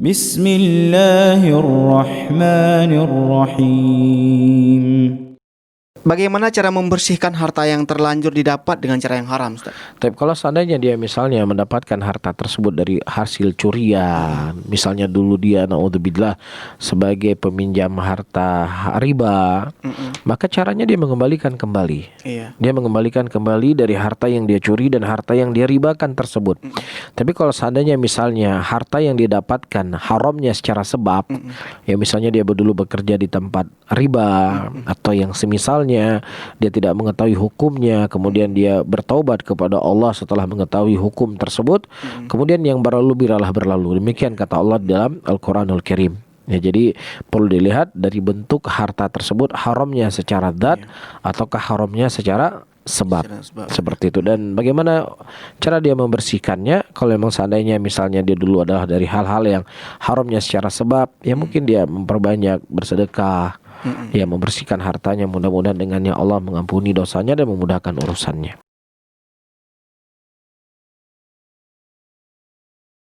Bismillahirrahmanirrahim. Bagaimana cara membersihkan harta yang terlanjur didapat dengan cara yang haram, Ustaz? Tapi kalau seandainya dia misalnya mendapatkan harta tersebut dari hasil curian, misalnya dulu dia naudzubillah sebagai peminjam harta riba, maka caranya dia mengembalikan kembali. Iya. Dia mengembalikan kembali dari harta yang dia curi dan harta yang dia ribakan tersebut. Tapi kalau seandainya misalnya harta yang dia dapatkan haramnya secara sebab, ya misalnya dia dulu bekerja di tempat riba atau yang semisalnya, dia tidak mengetahui hukumnya, kemudian dia bertaubat kepada Allah setelah mengetahui hukum tersebut, kemudian yang berlalu biarlah berlalu. Demikian kata Allah dalam Al-Quranul Karim. Ya, jadi perlu dilihat dari bentuk harta tersebut haramnya secara zat ataukah haramnya secara sebab. Seperti itu. Dan bagaimana cara dia membersihkannya? Kalau memang seandainya misalnya dia dulu adalah dari hal-hal yang haramnya secara sebab, ya mungkin dia memperbanyak bersedekah, ya membersihkan hartanya, mudah-mudahan dengannya Allah mengampuni dosanya dan memudahkan urusannya.